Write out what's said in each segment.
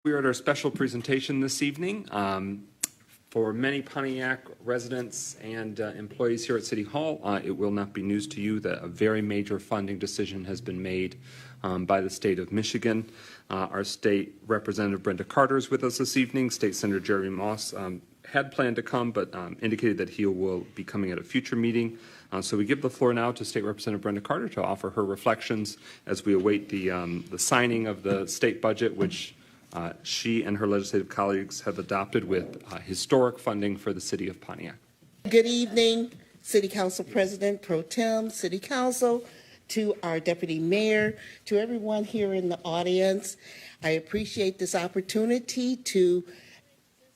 We are at our special presentation this evening. For many Pontiac residents and employees here at City Hall, it will not be news to you that a very major funding decision has been made by the state of Michigan. Our state representative Brenda Carter is with us this evening. State Senator Jeremy Moss had planned to come, but indicated that he will be coming at a future meeting. So we give the floor now to State Representative Brenda Carter to offer her reflections as we await the signing of the state budget, which she and her legislative colleagues have adopted with historic funding for the city of Pontiac. Good evening, City Council President Pro Tem, City Council, to our Deputy Mayor, to everyone here in the audience. I appreciate this opportunity to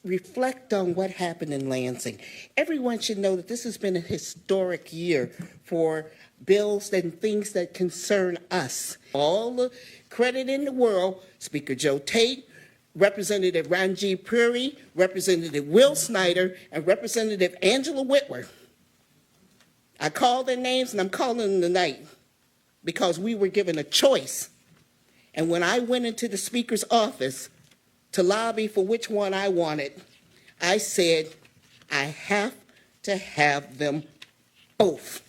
reflect on what happened in Lansing. Everyone should know that this has been a historic year for bills and things that concern us. All the credit in the world, Speaker Joe Tate, Representative Ranjit Puri, Representative Will Snyder, and Representative Angela Whitwer. I called their names and I'm calling them tonight because we were given a choice. And when I went into the Speaker's office to lobby for which one I wanted, I said, I have to have them both.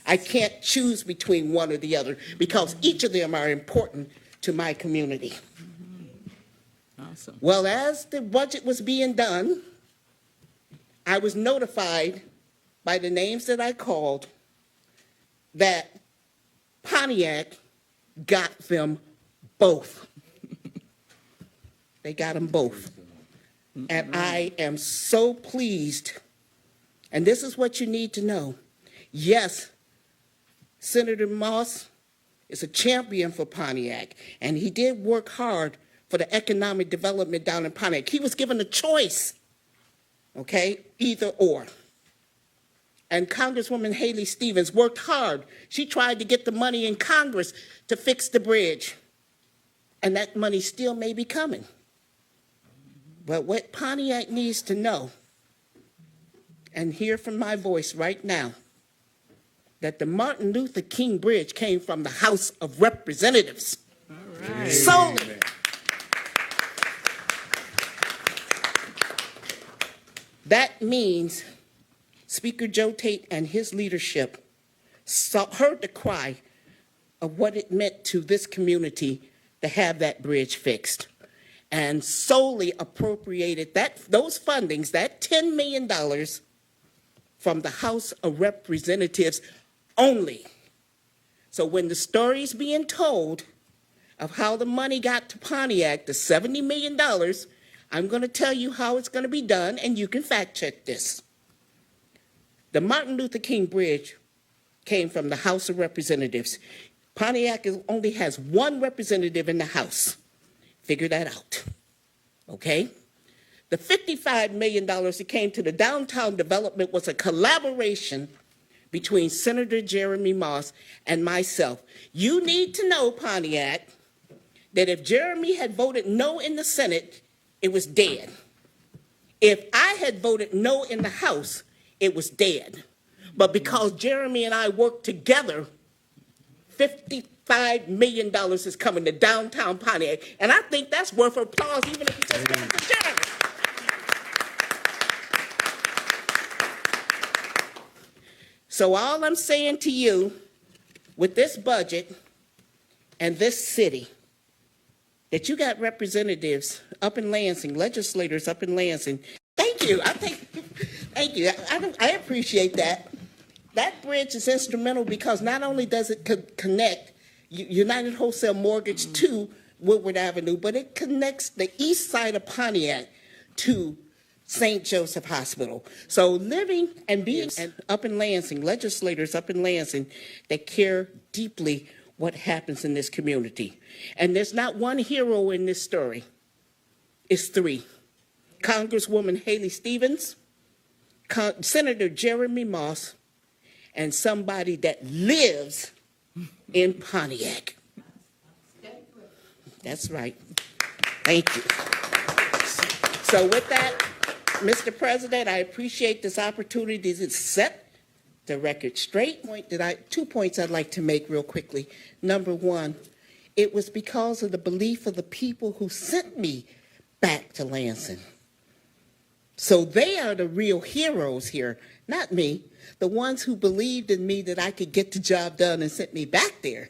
I can't choose between one or the other because each of them are important to my community. Awesome. Well, as the budget was being done, I was notified by the names that I called that Pontiac got them both. They got them both. And I am so pleased. And this is what you need to know. Yes, Senator Moss is a champion for Pontiac, and he did work hard for the economic development down in Pontiac. He was given a choice, okay, either or. And Congresswoman Haley Stevens worked hard. She tried to get the money in Congress to fix the bridge, and that money still may be coming. But what Pontiac needs to know, and hear from my voice right now, that the Martin Luther King Bridge came from the House of Representatives. All right. Solely. That means Speaker Joe Tate and his leadership heard the cry of what it meant to this community to have that bridge fixed, and solely appropriated those fundings, that $10 million, from the House of Representatives only. So when the story's being told of how the money got to Pontiac, the $70 million, I'm going to tell you how it's going to be done, and you can fact check this. The Martin Luther King Bridge came from the House of Representatives. Pontiac only has one representative in the House. Figure that out, okay? The $55 million that came to the downtown development was a collaboration between Senator Jeremy Moss and myself. You need to know, Pontiac, that if Jeremy had voted no in the Senate, it was dead. If I had voted no in the House, it was dead. But because Jeremy and I worked together, $55 million is coming to downtown Pontiac. And I think that's worth applause, even if you just give it to Jeremy. So all I'm saying to you, with this budget and this city, that you got representatives up in Lansing, legislators up in Lansing. Thank you. Thank you. I appreciate that. That bridge is instrumental because not only does it connect United Wholesale Mortgage to Woodward Avenue, but it connects the east side of Pontiac to St. Joseph Hospital. So living and being up in Lansing, legislators up in Lansing, they care deeply what happens in this community. And there's not one hero in this story. It's three. Congresswoman Haley Stevens, Senator Jeremy Moss, and somebody that lives in Pontiac. That's right. Thank you. So with that, Mr. President, I appreciate this opportunity to set the record straight. 2 points I'd like to make real quickly. Number one, it was because of the belief of the people who sent me back to Lansing. So they are the real heroes here, not me. The ones who believed in me that I could get the job done and sent me back there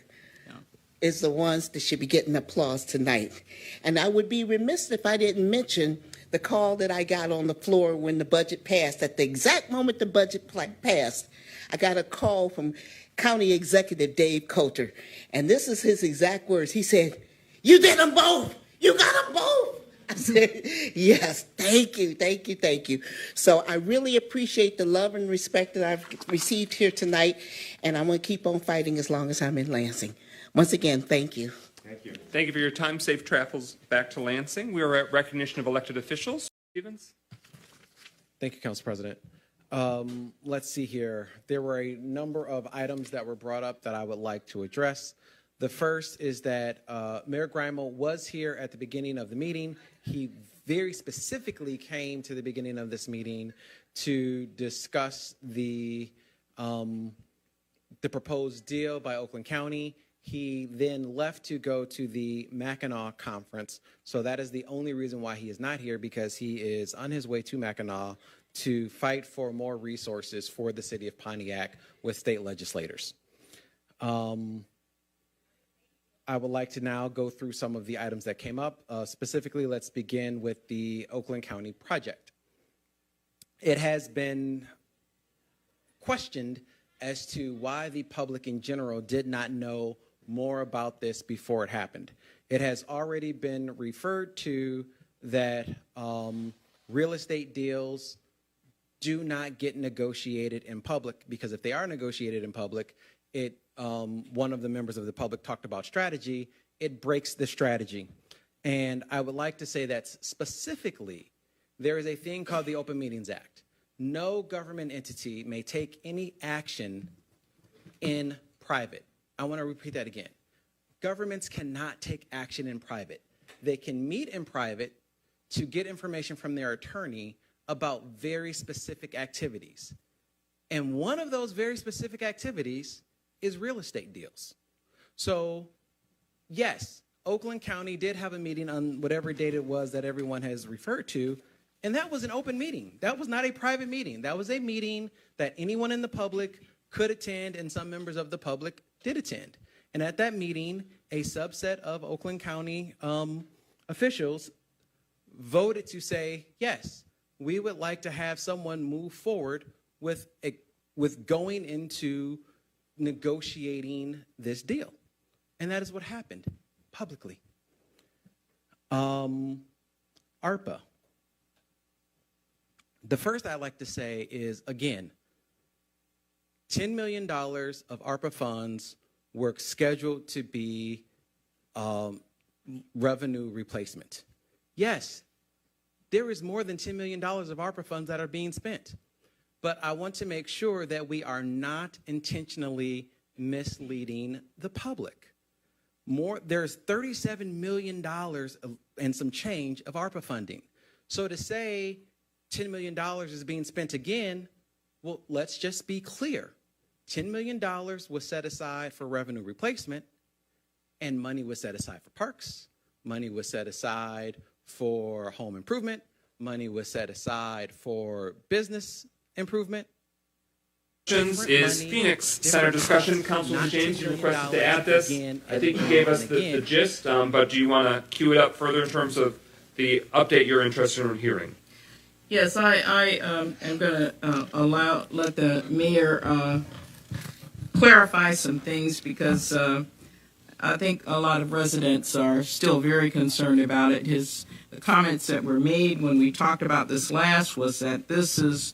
is the ones that should be getting applause tonight. And I would be remiss if I didn't mention the call that I got on the floor when the budget passed. At the exact moment the budget passed, I got a call from County Executive Dave Coulter. And this is his exact words. He said, "You did them both. You got them both." I said, "Yes, thank you, thank you, thank you." So I really appreciate the love and respect that I've received here tonight, and I'm going to keep on fighting as long as I'm in Lansing. Once again, thank you. Thank you. Thank you for your time. Safe travels back to Lansing. We are at recognition of elected officials. Stevens? Thank you, Council President. Let's see here. There were a number of items that were brought up that I would like to address. The first is that Mayor Grimal was here at the beginning of the meeting. He very specifically came to the beginning of this meeting to discuss the proposed deal by Oakland County. He then left to go to the Mackinac conference. So that is the only reason why he is not here, because he is on his way to Mackinac to fight for more resources for the city of Pontiac with state legislators. I would like to now go through some of the items that came up. Specifically, let's begin with the Oakland County project. It has been questioned as to why the public in general did not know more about this before it happened. It has already been referred to that real estate deals do not get negotiated in public, because if they are negotiated in public, one of the members of the public talked about strategy, it breaks the strategy. And I would like to say that specifically, there is a thing called the Open Meetings Act. No government entity may take any action in private. I want to repeat that again. Governments cannot take action in private. They can meet in private to get information from their attorney about very specific activities. And one of those very specific activities is real estate deals. So, yes, Oakland County did have a meeting on whatever date it was that everyone has referred to, and that was an open meeting. That was not a private meeting. That was a meeting that anyone in the public could attend, and some members of the public did attend. And at that meeting, a subset of Oakland County officials voted to say, yes, we would like to have someone move forward with going into negotiating this deal. And that is what happened publicly. ARPA. The first I'd like to say is, again, $10 million of ARPA funds were scheduled to be revenue replacement. Yes, there is more than $10 million of ARPA funds that are being spent. But I want to make sure that we are not intentionally misleading the public. There's $37 million and some change of ARPA funding. So to say $10 million is being spent again, well, let's just be clear. $10 million was set aside for revenue replacement, and money was set aside for parks, money was set aside for home improvement, money was set aside for business improvement. Is Phoenix Center discussion. Councilman James, you requested to add this. I think you gave us the gist, but do you want to cue it up further in terms of the update you're interested in hearing? Yes, I am going to let the mayor clarify some things, because I think a lot of residents are still very concerned about it. The comments that were made when we talked about this last was that this is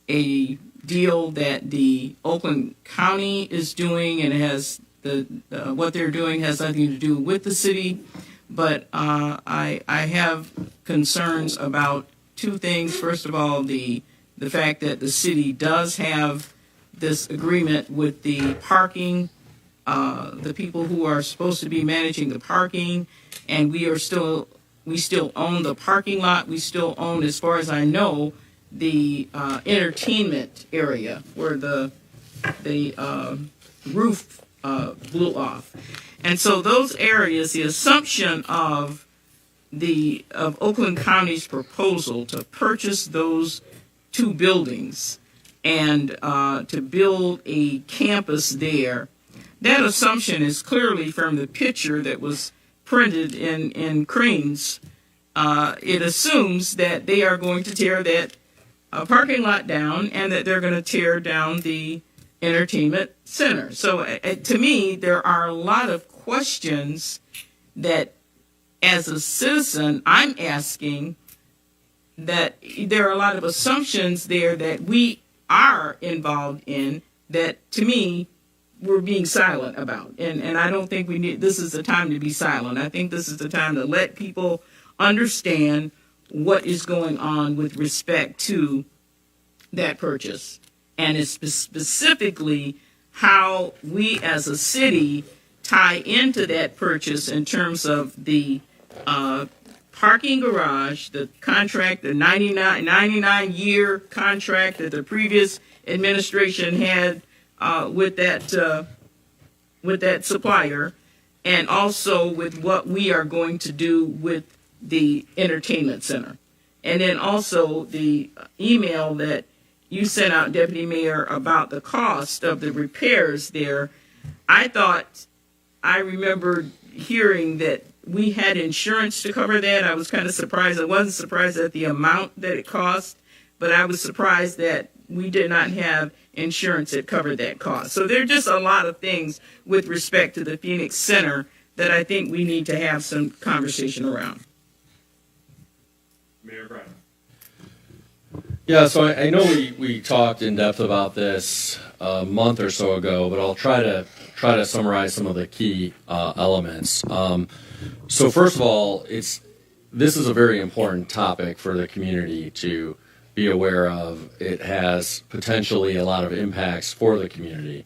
a deal that the Oakland County is doing, and it has what they're doing has nothing to do with the city. But I have concerns about two things. First of all, the fact that the city does have this agreement with the parking, the people who are supposed to be managing the parking, and we still own the parking lot. We still own, as far as I know, the entertainment area where the roof blew off. And so those areas, the assumption of of Oakland County's proposal to purchase those two buildings and to build a campus there, that assumption is clearly from the picture that was printed in Crane's. It assumes that they are going to tear that parking lot down and that they're going to tear down the entertainment center. So to me, there are a lot of questions that, as a citizen, I'm asking, that there are a lot of assumptions there that we are involved in that, to me, we're being silent about. And I don't think this is the time to be silent. I think this is the time to let people understand what is going on with respect to that purchase. And it's specifically how we as a city tie into that purchase in terms of the parking garage, the contract, the 99-year contract that the previous administration had with that supplier, and also with what we are going to do with the entertainment center. And then also the email that you sent out, Deputy Mayor, about the cost of the repairs there. I remembered hearing that we had insurance to cover that. I was kind of surprised. I wasn't surprised at the amount that it cost, but I was surprised that we did not have insurance that covered that cost. So there are just a lot of things with respect to the Phoenix Center that I think we need to have some conversation around. Mayor Brown. Yeah, so I know we talked in depth about this a month or so ago, but I'll try to summarize some of the key elements. So first of all, this is a very important topic for the community to be aware of. It has potentially a lot of impacts for the community.